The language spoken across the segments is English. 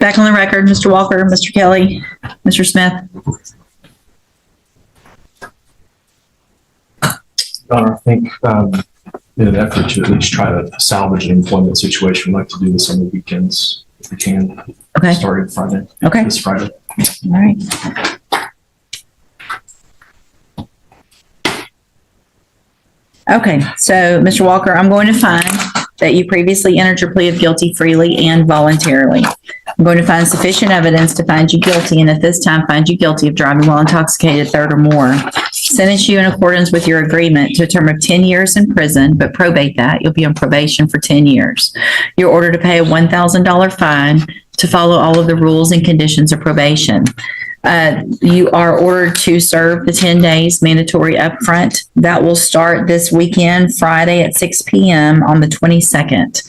Back on the record, Mr. Walker, Mr. Kelly, Mr. Smith. I think in an effort to at least try to salvage an employment situation, we'd like to do this on the weekends if we can. Okay. Starting Friday. Okay. This Friday. All right. Okay, so Mr. Walker, I'm going to find that you previously entered your plea of guilty freely and voluntarily. I'm going to find sufficient evidence to find you guilty, and at this time find you guilty of driving while intoxicated, third or more. Sentence you in accordance with your agreement to a term of 10 years in prison, but probate that. You'll be on probation for 10 years. You're ordered to pay a $1,000 fine to follow all of the rules and conditions of probation. You are ordered to serve the 10 days mandatory upfront. That will start this weekend, Friday at 6 p.m. on the 22nd.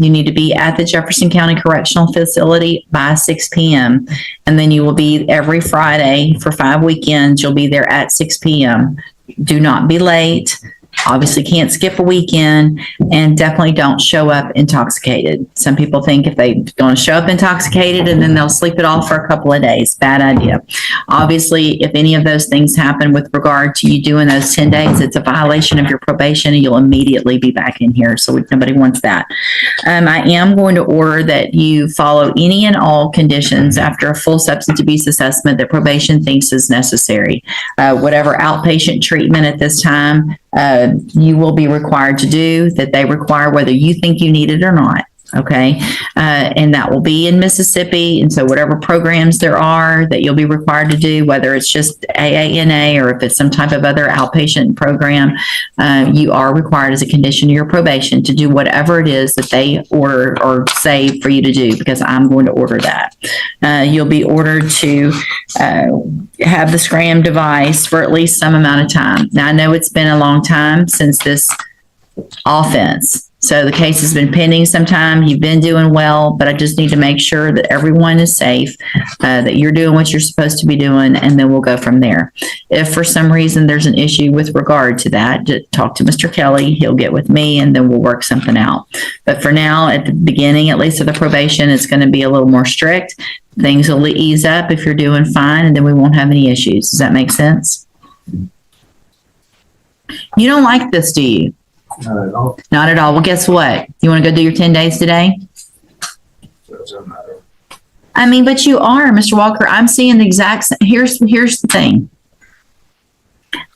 You need to be at the Jefferson County Correctional Facility by 6 p.m. And then you will be every Friday for 5 weekends. You'll be there at 6 p.m. Do not be late. Obviously can't skip a weekend, and definitely don't show up intoxicated. Some people think if they're going to show up intoxicated and then they'll sleep it off for a couple of days. Bad idea. Obviously, if any of those things happen with regard to you doing those 10 days, it's a violation of your probation and you'll immediately be back in here. So nobody wants that. I am going to order that you follow any and all conditions after a full substance abuse assessment that probation thinks is necessary. Whatever outpatient treatment at this time, you will be required to do that they require, whether you think you need it or not. Okay. And that will be in Mississippi. And so whatever programs there are that you'll be required to do, whether it's just AANA or if it's some type of other outpatient program, you are required as a condition of your probation to do whatever it is that they order or say for you to do, because I'm going to order that. You'll be ordered to have the Scram device for at least some amount of time. Now, I know it's been a long time since this offense. So the case has been pending some time. You've been doing well, but I just need to make sure that everyone is safe, that you're doing what you're supposed to be doing, and then we'll go from there. If for some reason there's an issue with regard to that, just talk to Mr. Kelly. He'll get with me, and then we'll work something out. But for now, at the beginning, at least of the probation, it's going to be a little more strict. Things will ease up if you're doing fine, and then we won't have any issues. Does that make sense? You don't like this, do you? Not at all. Not at all. Well, guess what? You want to go do your 10 days today? Doesn't matter. I mean, but you are, Mr. Walker. I'm seeing the exact same. Here's the thing.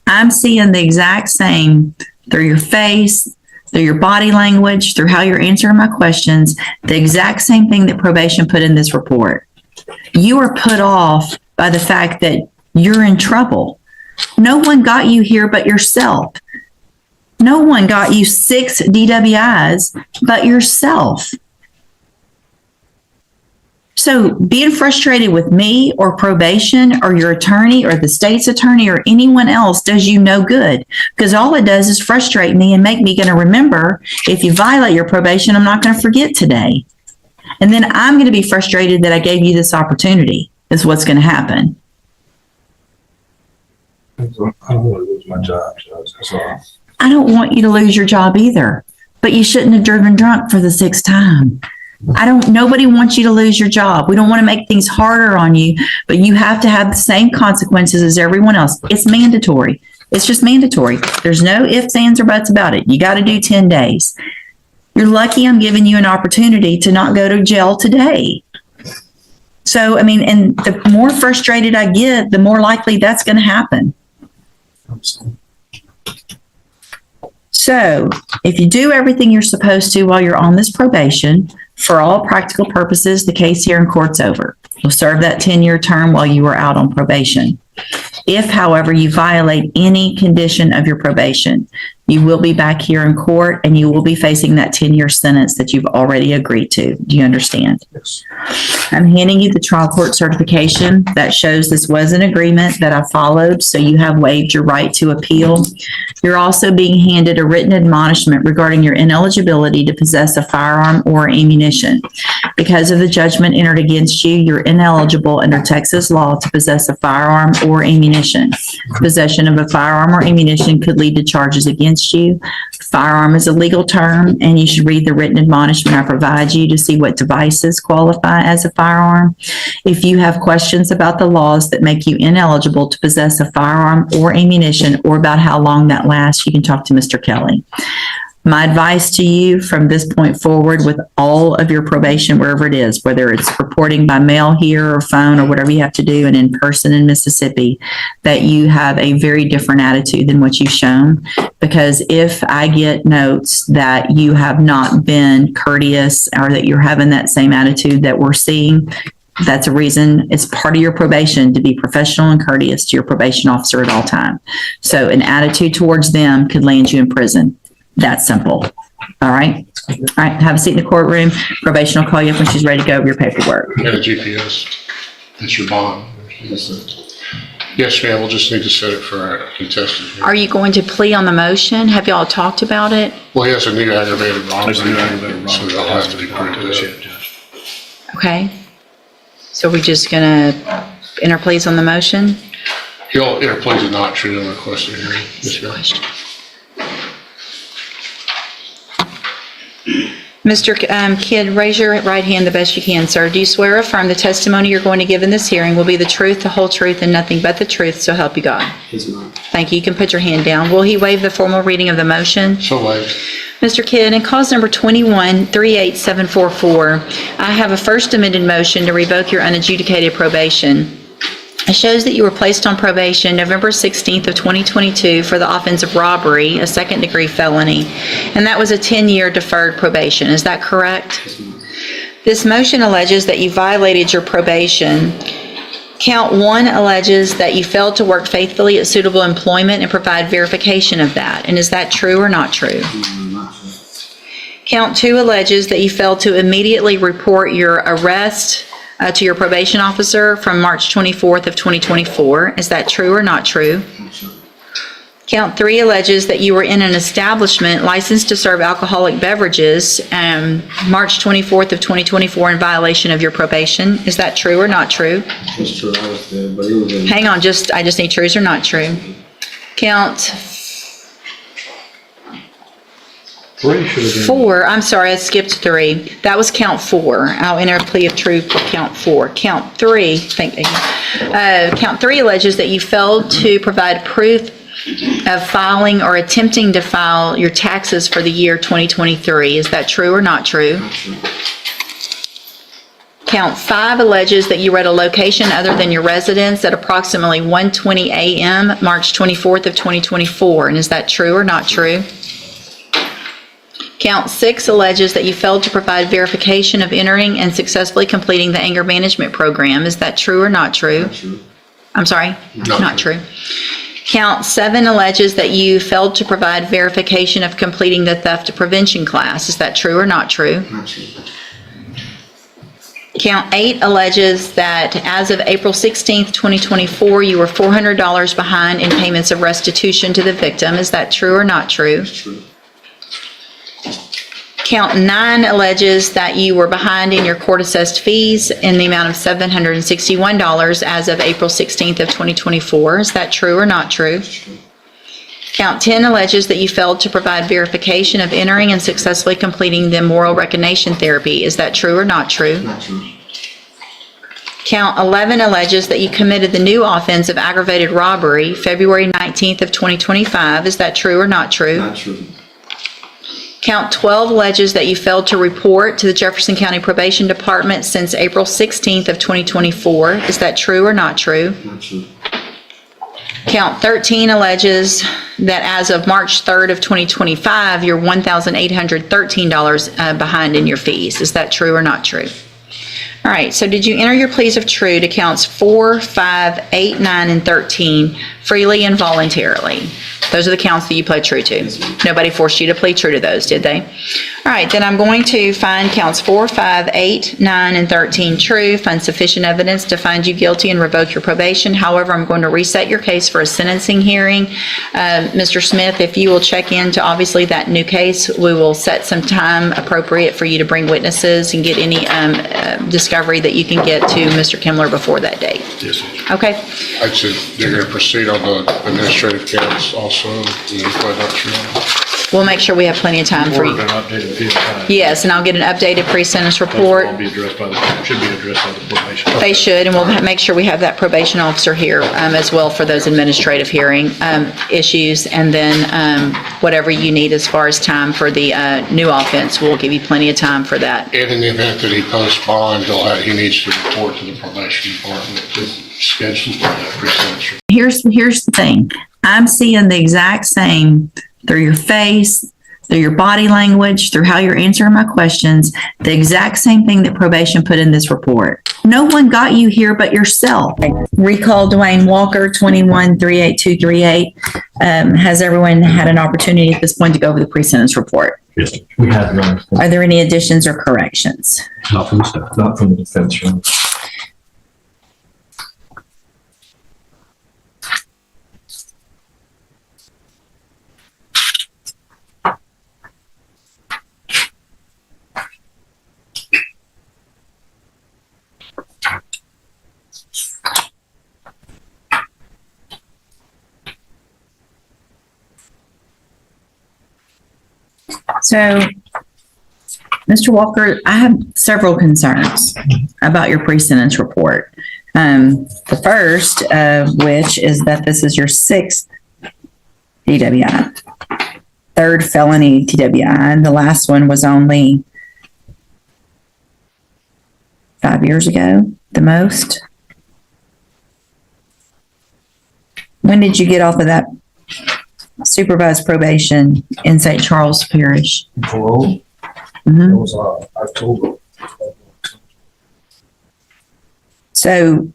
I'm seeing the exact same through your face, through your body language, through how you're answering my questions, the exact same thing that probation put in this report. You are put off by the fact that you're in trouble. No one got you here but yourself. No one got you 6 DWIs but yourself. So being frustrated with me or probation or your attorney or the state's attorney or anyone else does you no good, because all it does is frustrate me and make me going to remember, if you violate your probation, I'm not going to forget today. And then I'm going to be frustrated that I gave you this opportunity, is what's going to happen. I don't want to lose my job, Judge. That's all. I don't want you to lose your job either, but you shouldn't have driven drunk for the 6th time. Nobody wants you to lose your job. We don't want to make things harder on you, but you have to have the same consequences as everyone else. It's mandatory. It's just mandatory. There's no ifs, ands, or buts about it. You got to do 10 days. You're lucky I'm giving you an opportunity to not go to jail today. So, I mean, and the more frustrated I get, the more likely that's going to happen. So if you do everything you're supposed to while you're on this probation, for all practical purposes, the case here in court's over. You'll serve that 10-year term while you are out on probation. If, however, you violate any condition of your probation, you will be back here in court and you will be facing that 10-year sentence that you've already agreed to. Do you understand? Yes. I'm handing you the trial court certification that shows this was an agreement that I followed, so you have waived your right to appeal. You're also being handed a written admonishment regarding your ineligibility to possess a firearm or ammunition. Because of the judgment entered against you, you're ineligible under Texas law to possess a firearm or ammunition. Possession of a firearm or ammunition could lead to charges against against you. Firearm is a legal term, and you should read the written admonishment I provide you to see what devices qualify as a firearm. If you have questions about the laws that make you ineligible to possess a firearm or ammunition, or about how long that lasts, you can talk to Mr. Kelly. My advice to you from this point forward with all of your probation, wherever it is, whether it's reporting by mail here or phone or whatever you have to do and in person in Mississippi, that you have a very different attitude than what you've shown. Because if I get notes that you have not been courteous or that you're having that same attitude that we're seeing, that's a reason. It's part of your probation to be professional and courteous to your probation officer at all times. So an attitude towards them could land you in prison. That simple. All right. All right. Have a seat in the courtroom. Probation will call you up when she's ready to go over your paperwork. You got a GPS. That's your bond. Yes, ma'am. We'll just need to set it for a contested hearing. Are you going to plea on the motion? Have y'all talked about it? Well, he has a new aggravated robbery. There's a new aggravated robbery. So it'll have to be printed up. Okay. So we're just going to enter pleas on the motion? He'll enter pleas of not true and request a hearing. Yes, ma'am. Mr. Kidd, raise your right hand the best you can, sir. Do you swear or affirm the testimony you're going to give in this hearing will be the truth, the whole truth, and nothing but the truth, so help you God? Yes, ma'am. Thank you. You can put your hand down. Will he waive the formal reading of the motion? So waived. Mr. Kidd, in cause number 21-38744, I have a first amended motion to revoke your unadjudicated probation. It shows that you were placed on probation November 16th of 2022 for the offense of robbery, a second-degree felony, and that was a 10-year deferred probation. Is that correct? Yes, ma'am. This motion alleges that you violated your probation. Count 1 alleges that you failed to work faithfully at suitable employment and provide verification of that. And is that true or not true? Not true. Count 2 alleges that you failed to immediately report your arrest to your probation officer from March 24th of 2024. Is that true or not true? Not true. Count 3 alleges that you were in an establishment licensed to serve alcoholic beverages March 24th of 2024 in violation of your probation. Is that true or not true? It's true. I was there, but it was in. Hang on, I just need trues or not true. Count 3 should have been. 4, I'm sorry, I skipped 3. That was count 4. I'll enter a plea of truth for count 4. Count 3, count 3 alleges that you failed to provide proof of filing or attempting to file your taxes for the year 2023. Is that true or not true? Not true. Count 5 alleges that you were at a location other than your residence at approximately 1:20 a.m. March 24th of 2024. And is that true or not true? Count 6 alleges that you failed to provide verification of entering and successfully completing the anger management program. Is that true or not true? Not true. I'm sorry? Not true. Count 7 alleges that you failed to provide verification of completing the theft prevention class. Is that true or not true? Not true. Count 8 alleges that as of April 16th, 2024, you were $400 behind in payments of restitution to the victim. Is that true or not true? It's true. Count 9 alleges that you were behind in your court-assessed fees in the amount of $761 as of April 16th of 2024. Is that true or not true? It's true. Count 10 alleges that you failed to provide verification of entering and successfully completing the moral recognition therapy. Is that true or not true? Not true. Count 11 alleges that you committed the new offense of aggravated robbery February 19th of 2025. Is that true or not true? Not true. Count 12 alleges that you failed to report to the Jefferson County Probation Department since April 16th of 2024. Is that true or not true? Not true. Count 13 alleges that as of March 3rd of 2025, you're $1,813 behind in your fees. Is that true or not true? All right, so did you enter your pleas of true to counts 4, 5, 8, 9, and 13 freely and voluntarily? Those are the counts that you pled true to. Nobody forced you to plead true to those, did they? All right, then I'm going to find counts 4, 5, 8, 9, and 13 true, find sufficient evidence to find you guilty and revoke your probation. However, I'm going to reset your case for a sentencing hearing. Mr. Smith, if you will check into obviously that new case, we will set some time appropriate for you to bring witnesses and get any discovery that you can get to Mr. Kimler before that date. Yes, sir. Okay? I'd say they're going to proceed on the administrative counts also. so you're probably not sure. We'll make sure we have plenty of time for Or you. an updated PSI. Yes, and I'll get an updated pre-sentence Those will report. all be addressed by the, should be addressed by the probation. They should, and we'll make sure we have that probation officer here as well for those administrative hearing issues. And then whatever you need as far as time for the new offense, we'll give you plenty of time for that. And in the event that he posts bond, he needs to report to the probation department to schedule that pre-sentence. Here's the thing. I'm seeing the exact same through your face, through your body language, through how you're answering my questions, the exact same thing that probation put in this report. No one got you here but yourself. Recall Dwayne Walker, 21-38238. Has everyone had an opportunity at this point to go over the pre-sentence report? Yes, we have none. Are there any additions or corrections? Not from the staff, not from the defense. Your Honor. So, Mr. Walker, I have several concerns about your pre-sentence report. The first of which is that this is your 6th DWI, third felony DWI, and the last one was only 5 years ago, the most. When did you get off of that supervised probation in St. Charles Parish? Parole, Mhm. it was October. So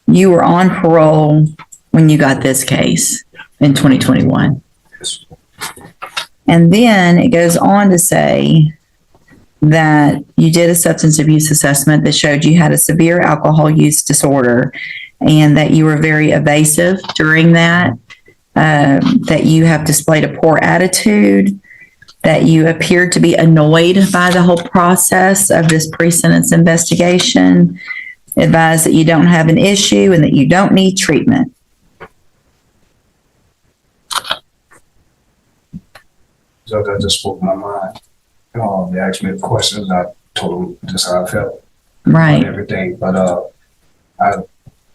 you were on parole when you got this case in 2021. And then it goes on to say that you did a substance abuse assessment that showed you had a severe alcohol use disorder and that you were very evasive during that, that you have displayed a poor attitude, that you appeared to be annoyed by the whole process of this pre-sentence investigation, advise that you don't have an issue and that you don't need treatment. So I just spoke my mind. They asked me questions, I told them just how I felt and Right. everything, but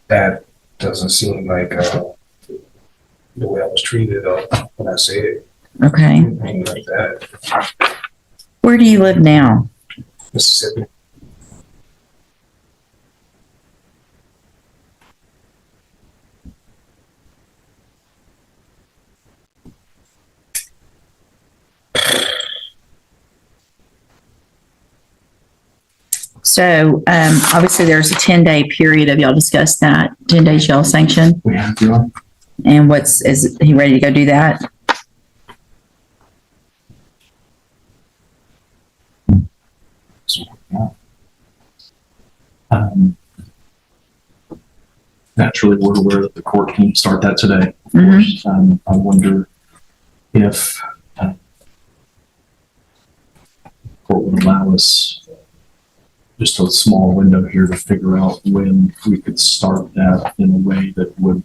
that doesn't seem like the way I was treated when I said it, Okay. anything like that. Where do you live now? Mississippi. So obviously there's a 10-day period. Have y'all discussed that? 10 days y'all sanctioned? We have, Your Honor. And is he ready to go do that? Naturally, we're aware that the court can start that today. Of Mhm. course. I wonder if the court would allow us just a small window here to figure out when we could start that in a way that would.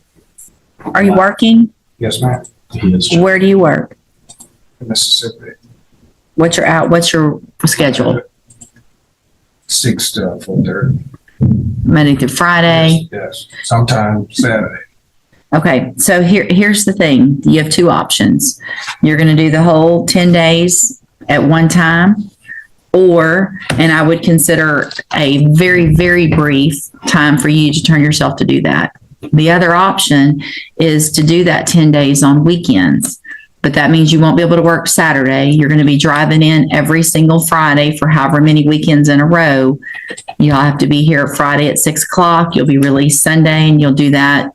Are you working? Yes, ma'am. His Where do you work? Mississippi. What's your schedule? 6 to 4:30. Monday through Friday? Yes, sometimes Saturday. Okay, so here's the thing. You have two options. You're going to do the whole 10 days at one time, and I would consider a very, very brief time for you to turn yourself to do that. The other option is to do that 10 days on weekends, but that means you won't be able to work Saturday. You're going to be driving in every single Friday for however many weekends in a row. You'll have to be here Friday at 6:00. You'll be released Sunday, and you'll do that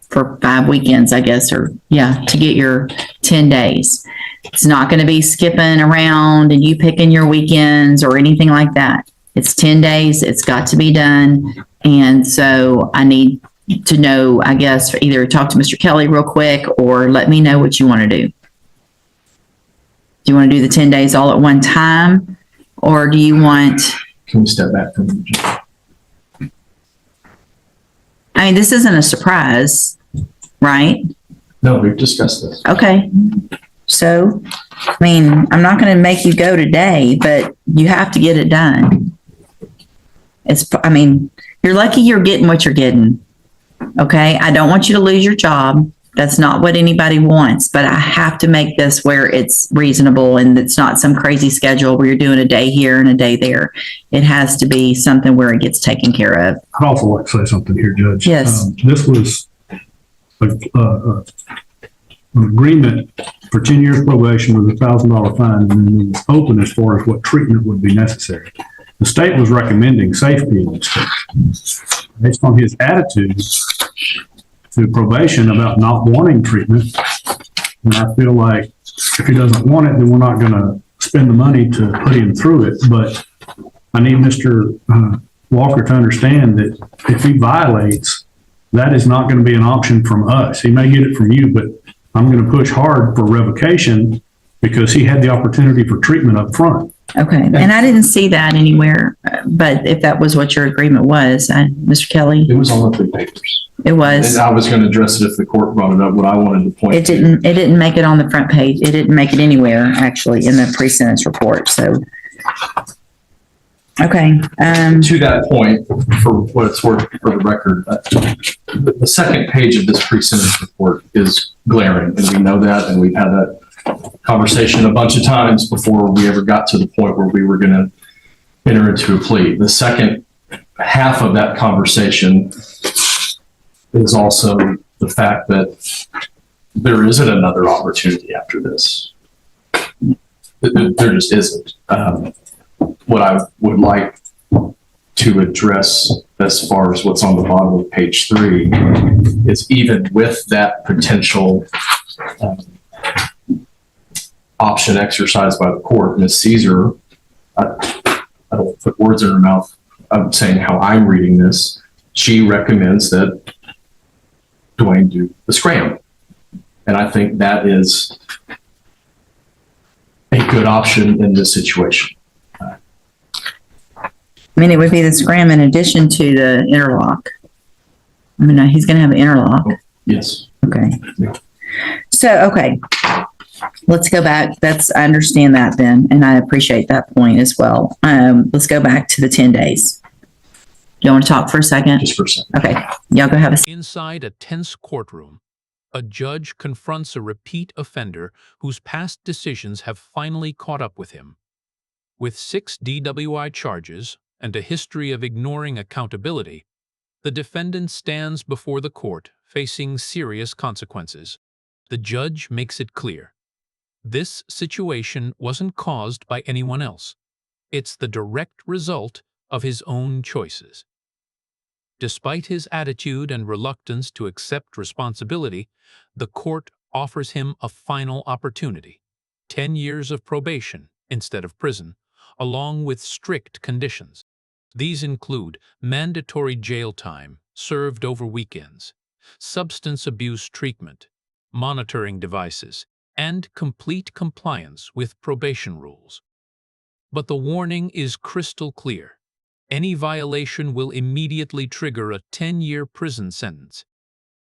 for 5 weekends, I guess, to get your 10 days. It's not going to be skipping around and you picking your weekends or anything like that. It's 10 days. It's got to be done. And so I need to know, I guess, either talk to Mr. Kelly real quick or let me know what you want to do. Do you want to do the 10 days all at one time? Or do you want... Can we step back from the I mean, this isn't a surprise, right? No, we've discussed this. Okay. So, I mean, I'm not going to make you go today, but you have to get it done. I mean, you're lucky you're getting what you're getting. Okay. I don't want you to lose your job. That's not what anybody wants, but I have to make this where it's reasonable and it's not some crazy schedule where you're doing a day here and a day there. It has to be something where it gets taken care of. I'd also like to say something here, Judge. Yes. This was an agreement for 10 years probation with $1,000 fine, and then it was open as far as what treatment would be necessary. The state was recommending safety in this case. Based on his attitude to probation about not wanting treatment, and I feel like if he doesn't want it, then we're not going to spend the money to put him through it. But I need Mr. Walker to understand that if he violates, that is not going to be an option from us. He may get it from you, but I'm going to push hard for revocation because he had the opportunity for treatment up front. Okay. And I didn't see that anywhere, but if that was what your agreement was, Mr. Kelly, It was on the 3 papers. it was. And I was going to address it if the court brought it up. What I wanted to point It didn't make it on the front page. It didn't make it anywhere actually in the pre-sentence report. So, okay. to that point, for what it's worth for the record, the second page of this pre-sentence report is glaring, and we know that, and we've had that conversation a bunch of times before we ever got to the point where we were going to enter into a plea. The second half of that conversation is also the fact that there isn't another opportunity after this. There just isn't. What I would like to address as far as what's on the bottom of page 3 is even with that potential option exercised by the court, Ms. Caesar, I don't put words in her mouth, I'm saying how I'm reading this, she recommends that Dwayne do the scram. And I think that is a good option in this situation. I mean, it would be the scram in addition to the interlock. I mean, he's going to have an interlock. Yes. Okay. Yeah. So, okay. Let's go back. I understand that then, and I appreciate that point as well. Let's go back to the 10 days. You want to talk for a second? Just for a second. Okay. Y'all go have a Inside a tense courtroom, a judge confronts a repeat offender whose past decisions have finally caught up with him. With 6 DWI charges and a history of ignoring accountability, the defendant stands before the court facing serious consequences. The judge makes it clear. This situation wasn't caused by anyone else. It's the direct result of his own choices. Despite his attitude and reluctance to accept responsibility, the court offers him a final opportunity, 10 years of probation instead of prison, along with strict conditions. These include mandatory jail time served over weekends, substance abuse treatment, monitoring devices, and complete compliance with probation rules. But the warning is crystal clear. Any violation will immediately trigger a 10-year prison sentence.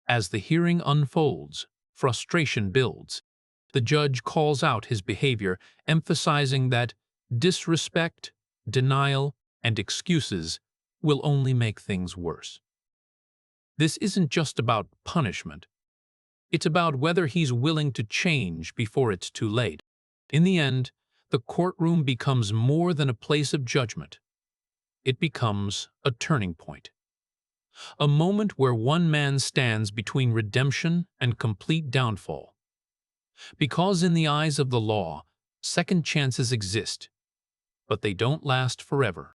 As the hearing unfolds, frustration builds. The judge calls out his behavior, emphasizing that disrespect, denial, and excuses will only make things worse. This isn't just about punishment. It's about whether he's willing to change before it's too late. In the end, the courtroom becomes more than a place of judgment. It becomes a turning point. A moment where one man stands between redemption and complete downfall. Because in the eyes of the law, second chances exist, but they don't last forever.